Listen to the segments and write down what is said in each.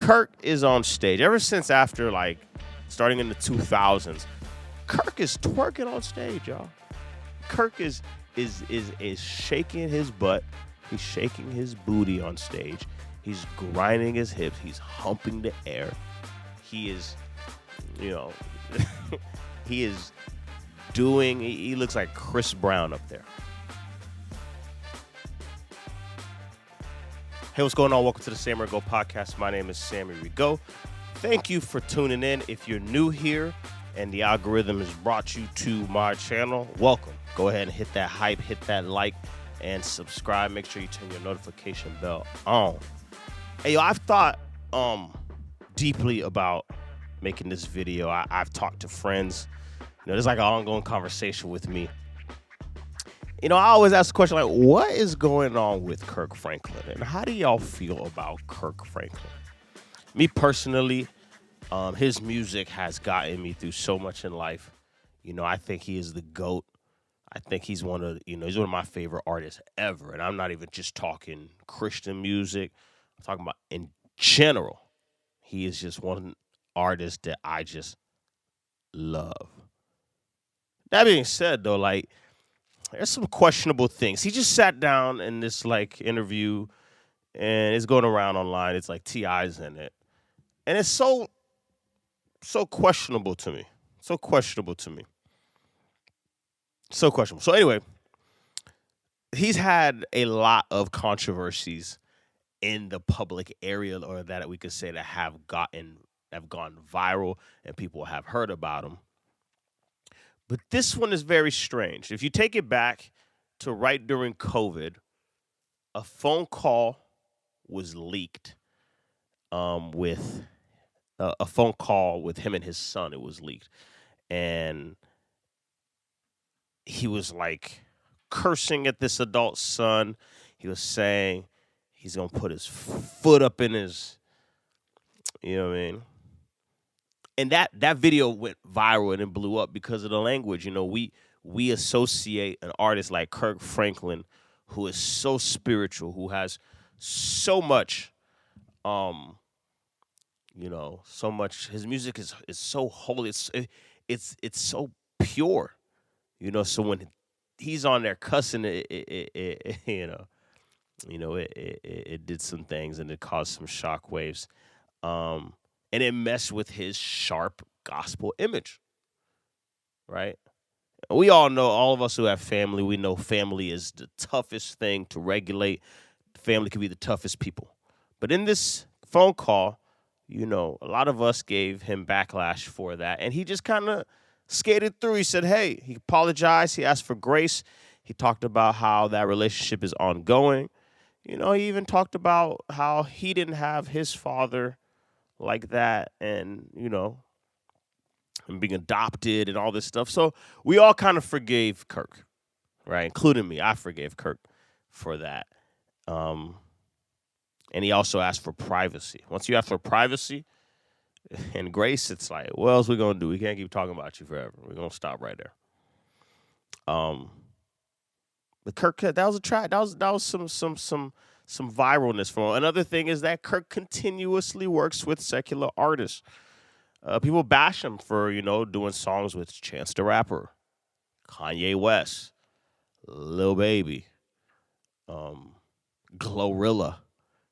Kirk is on stage ever since after like starting in the 2000s. Kirk is twerking on stage, y'all. Kirk is shaking his butt. He's shaking his booty on stage. He's grinding his hips. He's humping the air. He is, he is doing. He looks like Chris Brown up there. Hey, what's going on? Welcome to the Sammy Rigaud podcast. My name is Sammy Rigaud. Thank you for tuning in. If you're new here and the algorithm has brought you to my channel, welcome. Go ahead and hit that hype, hit that like, and subscribe. Make sure you turn your notification bell on. Hey, yo, I've thought deeply about making this video. I've talked to friends. There's like an ongoing conversation with me. I always ask the question, like, what is going on with Kirk Franklin? And how do y'all feel about Kirk Franklin? Me personally, his music has gotten me through so much in life. I think he is the GOAT. I think he's one of my favorite artists ever. And I'm not even just talking Christian music. I'm talking about in general. He is just one artist that I just love. That being said, though, like, there's some questionable things. He just sat down in this like interview, and it's going around online. It's like T.I.'s in it, and it's so questionable to me. So questionable. So anyway, he's had a lot of controversies in the public area, or that we could say that have gone viral, and people have heard about him. But this one is very strange. If you take it back to right during COVID, a phone call was leaked with a phone call with him and his son. It was leaked. And he was like cursing at this adult son. He was saying he's going to put his foot up in his, you know what I mean? And that video went viral and it blew up because of the language. We associate an artist like Kirk Franklin, who is so spiritual, who has so much, so much. His music is so holy. It's so pure, So when he's on there cussing, it did some things and it caused some shockwaves. And it messed with his sharp gospel image, right? We all know, all of us who have family, we know family is the toughest thing to regulate. Family can be the toughest people. But in this phone call, a lot of us gave him backlash for that. And he just kind of skated through. He said, hey, he apologized. He asked for grace. He talked about how that relationship is ongoing. He even talked about how he didn't have his father like that, and and being adopted and all this stuff. So we all kind of forgave Kirk, right? Including me. I forgave Kirk for that. And he also asked for privacy. Once you ask for privacy and grace, it's like, what else we gonna do? We can't keep talking about you forever. We're gonna stop right there. But Kirk, that was a track. That was some viralness for him. Another thing is that Kirk continuously works with secular artists. People bash him for, doing songs with Chance the Rapper, Kanye West, Lil Baby, Glorilla.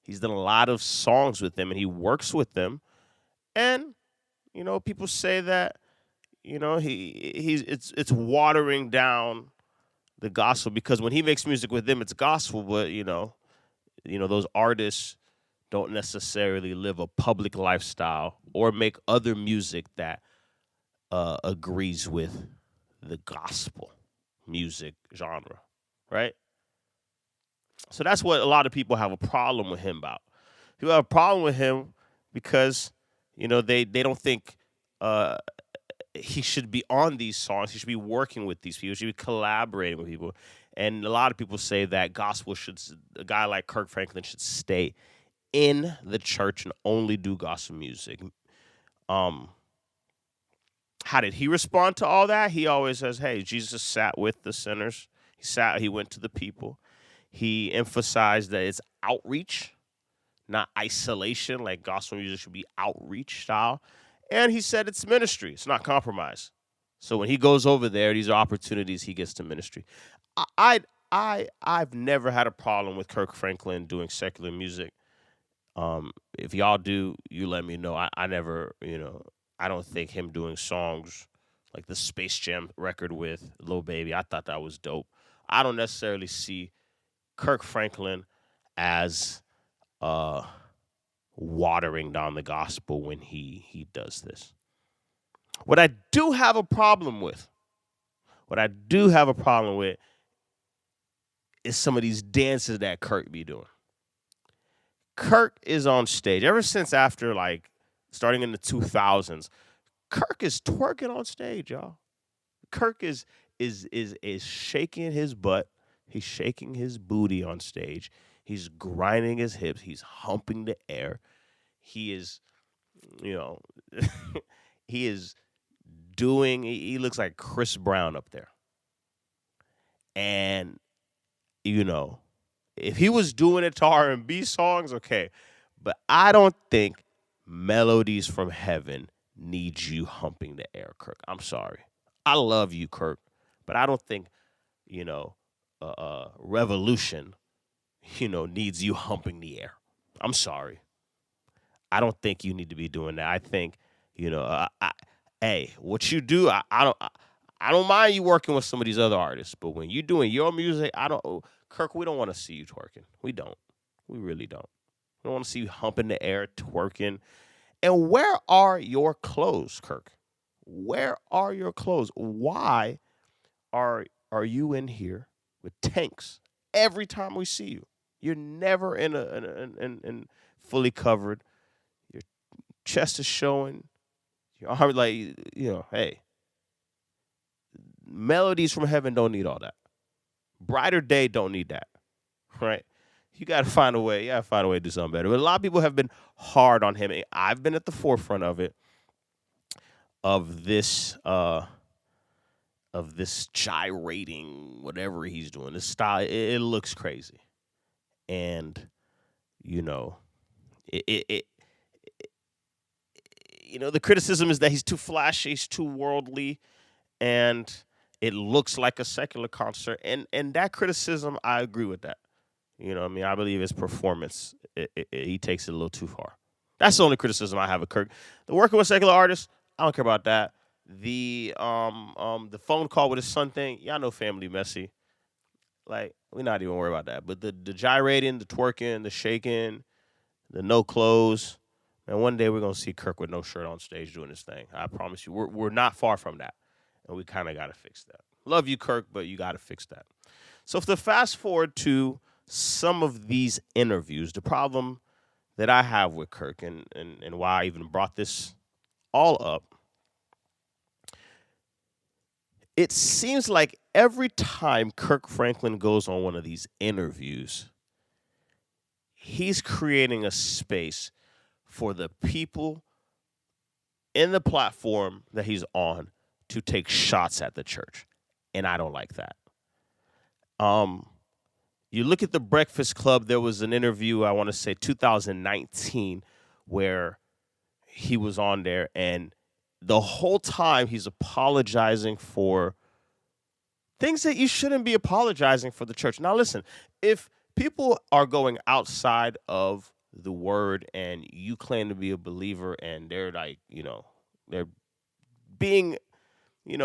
He's done a lot of songs with them, and he works with them. And, people say that, it's watering down the gospel, because when he makes music with them, it's gospel, but, those artists don't necessarily live a public lifestyle or make other music that agrees with the gospel music genre, right? So that's what a lot of people have a problem with him about. People have a problem with him because, they don't think he should be on these songs. He should be working with these people. He should be collaborating with people. And a lot of people say that a guy like Kirk Franklin should stay in the church and only do gospel music. How did he respond to all that? He always says, hey, Jesus sat with the sinners. He went to the people. He emphasized that it's outreach, not isolation. Like gospel music should be outreach style. And he said it's ministry. It's not compromise. So when he goes over there, these are opportunities he gets to ministry. I I've never had a problem with Kirk Franklin doing secular music. If y'all do, you let me know. I never, I don't think him doing songs like the Space Jam record with Lil Baby, I thought that was dope. I don't necessarily see Kirk Franklin as uh watering down the gospel when he does this. What I do have a problem with, what I do have a problem with is some of these dances that Kirk be doing. Kirk is on stage ever since after like starting in the 2000s. Kirk is twerking on stage, y'all. Kirk is shaking his butt. He's shaking his booty on stage. He's grinding his hips. He's humping the air. He is, you know, he is doing. He looks like Chris Brown up there. And if he was doing it to R&B songs, okay. But I don't think Melodies from Heaven needs you humping the air, Kirk. I'm sorry. I love you, Kirk. But I don't think, Revolution, needs you humping the air. I'm sorry. I don't think you need to be doing that. I think, hey, what you do, I don't mind you working with some of these other artists, but when you're doing your music, Kirk, we don't want to see you twerking. We don't. We really don't. We don't want to see you humping the air, twerking. And where are your clothes, Kirk? Where are your clothes? Why are you in here with tanks every time we see you? You're never in fully covered. Your chest is showing. Your arm, hey. Melodies from Heaven don't need all that. Brighter Day don't need that, right? You got to find a way. You got to find a way to do something better. But a lot of people have been hard on him. I've been at the forefront of it, of this gyrating, whatever he's doing. This style, it looks crazy, and the criticism is that he's too flashy, he's too worldly, and it looks like a secular concert. And that criticism, I agree with that. I believe his performance, he takes it a little too far. That's the only criticism I have of Kirk. The working with secular artists, I don't care about that. The phone call with his son thing, y'all know family messy. Like, we're not even worried about that. But the gyrating, the twerking, the shaking, the no clothes, and one day we're going to see Kirk with no shirt on stage doing his thing. I promise you. We're not far from that. And we kind of got to fix that. Love you, Kirk, but you got to fix that. So if to fast forward to some of these interviews, the problem that I have with Kirk and why I even brought this all up, it seems like every time Kirk Franklin goes on one of these interviews, he's creating a space for the people in the platform that he's on to take shots at the church. And I don't like that. You look at the Breakfast Club, there was an interview, I want to say 2019, where he was on there, and the whole time he's apologizing for things that you shouldn't be apologizing for the church. Now, listen, if people are going outside of the word and you claim to be a believer and they're like, they're being, in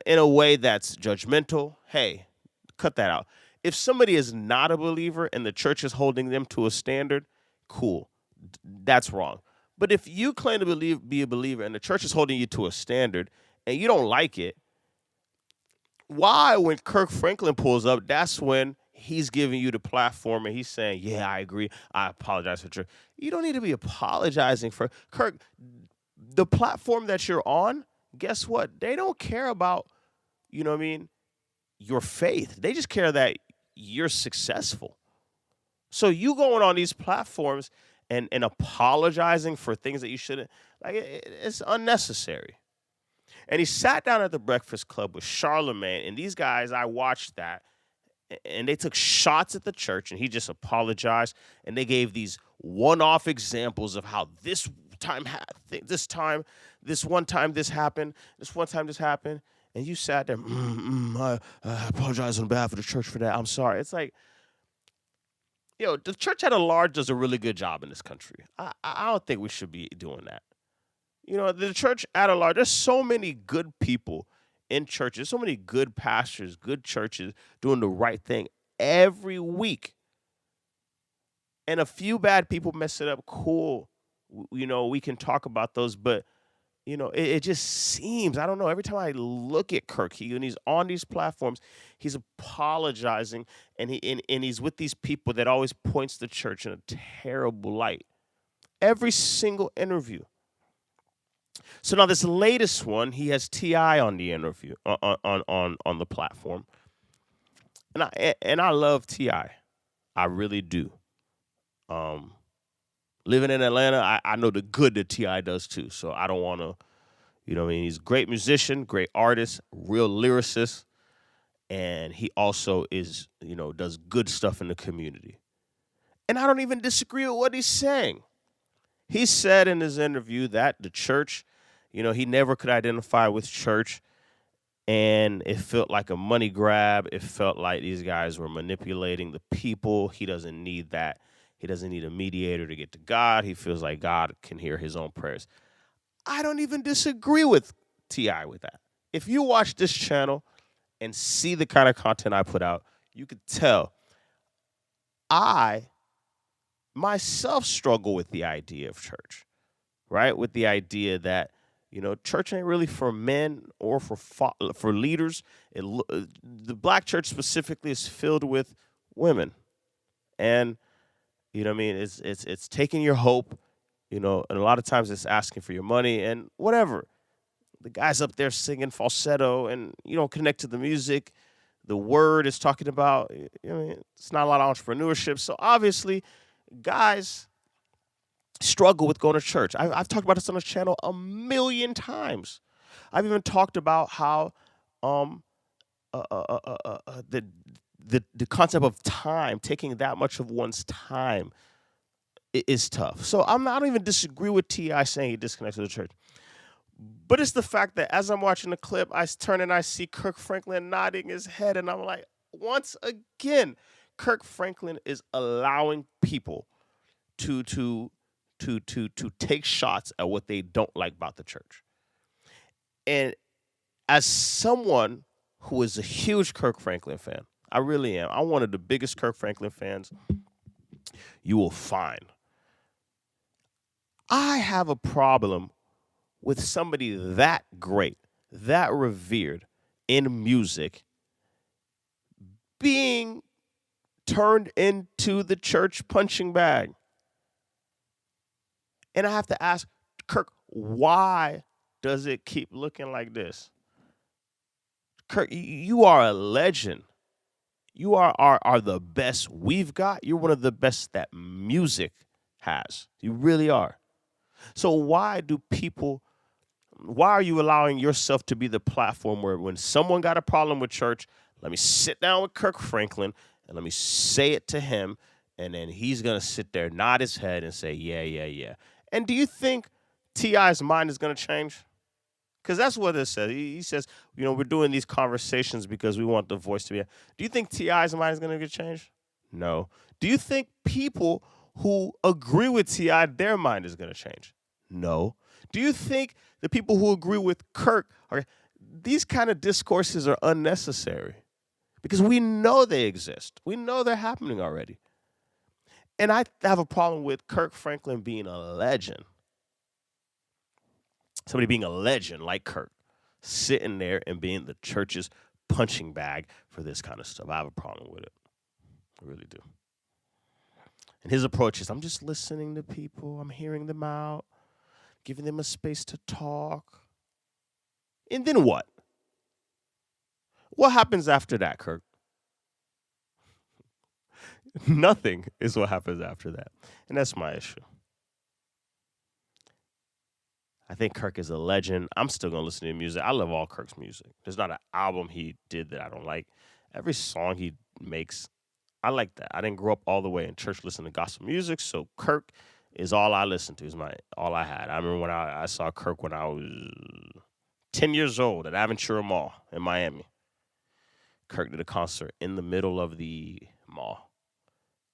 a way that's judgmental, hey, cut that out. If somebody is not a believer and the church is holding them to a standard, cool. That's wrong. But if you claim to be a believer and the church is holding you to a standard and you don't like it, why, when Kirk Franklin pulls up, that's when he's giving you the platform and he's saying, yeah, I agree. I apologize for church. You don't need to be apologizing for Kirk. The platform that you're on, guess what? They don't care about, your faith. They just care that you're successful. So you going on these platforms and apologizing for things that you shouldn't, it's unnecessary. And he sat down at the Breakfast Club with Charlemagne, and these guys, I watched that, and they took shots at the church, and he just apologized, and they gave these one-off examples of how this time, this one time this happened, this one time this happened, and you sat there, I apologize on behalf of the church for that. I'm sorry. It's like, the church at large does a really good job in this country. I don't think we should be doing that. The church at large, there's so many good people in churches, so many good pastors, good churches doing the right thing every week. And a few bad people mess it up. Cool. We can talk about those, but it just seems, I don't know, every time I look at Kirk, and he's on these platforms, he's apologizing, and he's with these people that always points the church in a terrible light. Every single interview. So now this latest one, he has T.I. on the interview on the platform, and I love T.I. I really do. Living in Atlanta, I know the good that T.I. does too. So I don't want to, he's a great musician, great artist, real lyricist, and he also is, does good stuff in the community. And I don't even disagree with what he's saying. He said in his interview that the church, he never could identify with church, and it felt like a money grab. It felt like these guys were manipulating the people. He doesn't need that. He doesn't need a mediator to get to God. He feels like God can hear his own prayers. I don't even disagree with T.I. with that. If you watch this channel and see the kind of content I put out, you could tell I myself struggle with the idea of church, right? With the idea that, church ain't really for men or for leaders. The black church specifically is filled with women. And it's taking your hope, and a lot of times it's asking for your money and whatever. The guy's up there singing falsetto and you don't connect to the music. The word is talking about, it's not a lot of entrepreneurship. So obviously, guys struggle with going to church. I've talked about this on this channel a million times. I've even talked about how the concept of time, taking that much of one's time, is tough. So I don't even disagree with T.I. saying he disconnects with the church. But it's the fact that as I'm watching the clip, I turn and I see Kirk Franklin nodding his head, and I'm like, once again, Kirk Franklin is allowing people to take shots at what they don't like about the church. And as someone who is a huge Kirk Franklin fan, I really am. I'm one of the biggest Kirk Franklin fans you will find. I have a problem with somebody that great, that revered in music, being turned into the church punching bag. And I have to ask, Kirk, why does it keep looking like this? Kirk, you are a legend. You are the best we've got. You're one of the best that music has. You really are. So why are you allowing yourself to be the platform where when someone got a problem with church, let me sit down with Kirk Franklin and let me say it to him, and then he's going to sit there, nod his head, and say, yeah. And do you think T.I.'s mind is going to change? Because that's what it says. He says, we're doing these conversations because we want the voice to be. Do you think T.I.'s mind is going to get changed? No. Do you think people who agree with T.I., their mind is going to change? No. Do you think the people who agree with Kirk, these kind of discourses are unnecessary? Because we know they exist. We know they're happening already. And I have a problem with Kirk Franklin being a legend. Somebody being a legend like Kirk, sitting there and being the church's punching bag for this kind of stuff. I have a problem with it. I really do. And his approach is, I'm just listening to people. I'm hearing them out, giving them a space to talk. And then what? What happens after that, Kirk? Nothing is what happens after that. And that's my issue. I think Kirk is a legend. I'm still going to listen to music. I love all Kirk's music. There's not an album he did that I don't like. Every song he I like that. I didn't grow up all the way in church listening to gospel music, so Kirk is all I listened to. Is my all I had. I remember when I saw Kirk when I was 10 years old at Aventura Mall in Miami. Kirk did a concert in the middle of the mall,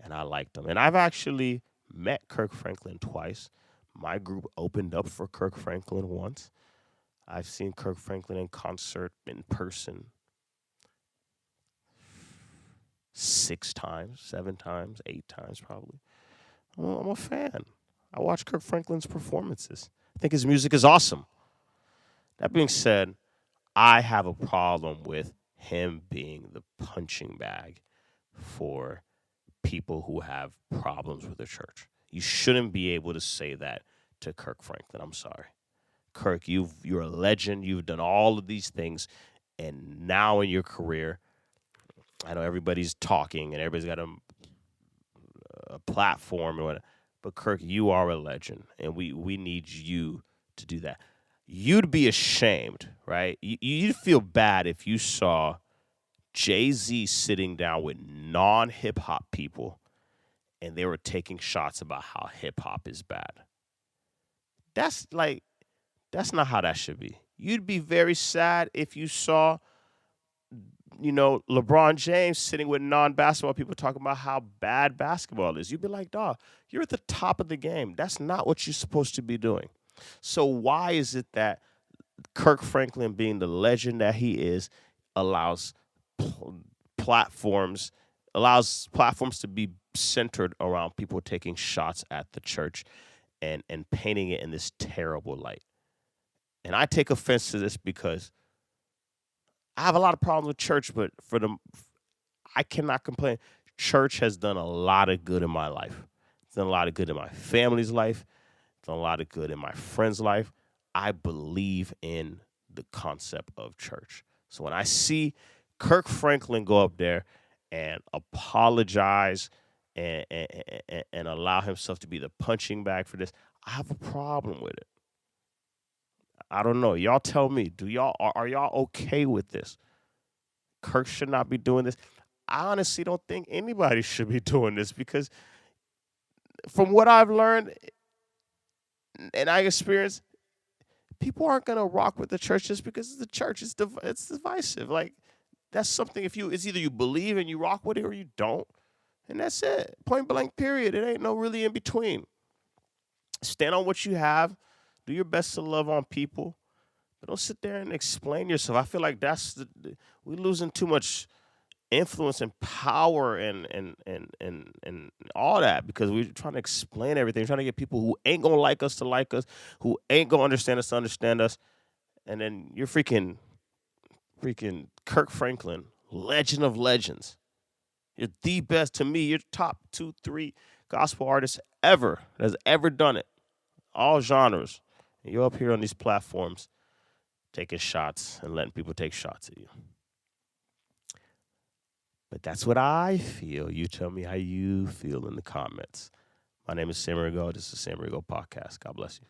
and I liked him. And I've actually met Kirk Franklin twice. My group opened up for Kirk Franklin once. I've seen Kirk Franklin in concert in person 6 times, 7 times, 8 times probably. I'm a fan. I watch Kirk Franklin's performances. I think his music is awesome. That being said, I have a problem with him being the punching bag for people who have problems with the church. You shouldn't be able to say that to Kirk Franklin. I'm sorry. Kirk, you're a legend. You've done all of these things. And now in your career, I know everybody's talking and everybody's got a platform and whatnot. But Kirk, you are a legend, and we need you to do that. You'd be ashamed, right? You'd feel bad if you saw Jay-Z sitting down with non-hip hop people and they were taking shots about how hip hop is bad. That's like that's not how that should be. You'd be very sad if you saw LeBron James sitting with non-basketball people talking about how bad basketball is. You'd be like, dog, you're at the top of the game. That's not what you're supposed to be doing. So why is it that Kirk Franklin, being the legend that he is, allows platforms platforms to be centered around people taking shots at the church and painting it in this terrible light? And I take offense to this because I have a lot of problems with church, but I cannot complain. Church has done a lot of good in my life. It's done a lot of good in my family's life. It's done a lot of good in my friend's life. I believe in the concept of church. So when I see Kirk Franklin go up there and apologize and allow himself to be the punching bag for this, I have a problem with it. I don't know. Y'all tell me. Are y'all okay with this? Kirk should not be doing this. I honestly don't think anybody should be doing this because from what I've learned and I experienced, people aren't gonna rock with the church just because it's the church. It's divisive. Like that's something. It's either you believe and you rock with it or you don't, and that's it. Point blank. Period. It ain't no really in between. Stand on what you have. Do your best to love on people. But don't sit there and explain yourself. I feel like we're losing too much influence and power and all that because we're trying to explain everything. We're trying to get people who ain't gonna like us to like us, who ain't gonna understand us to understand us. And then you're freaking Kirk Franklin, legend of legends. You're the best to me. You're top 2, 3 gospel artists ever that's ever done it. All genres. And you're up here on these platforms taking shots and letting people take shots at you. But that's what I feel. You tell me how you feel in the comments. My name is Sammy Rigaud. This is the Sammy Rigaud Podcast. God bless you.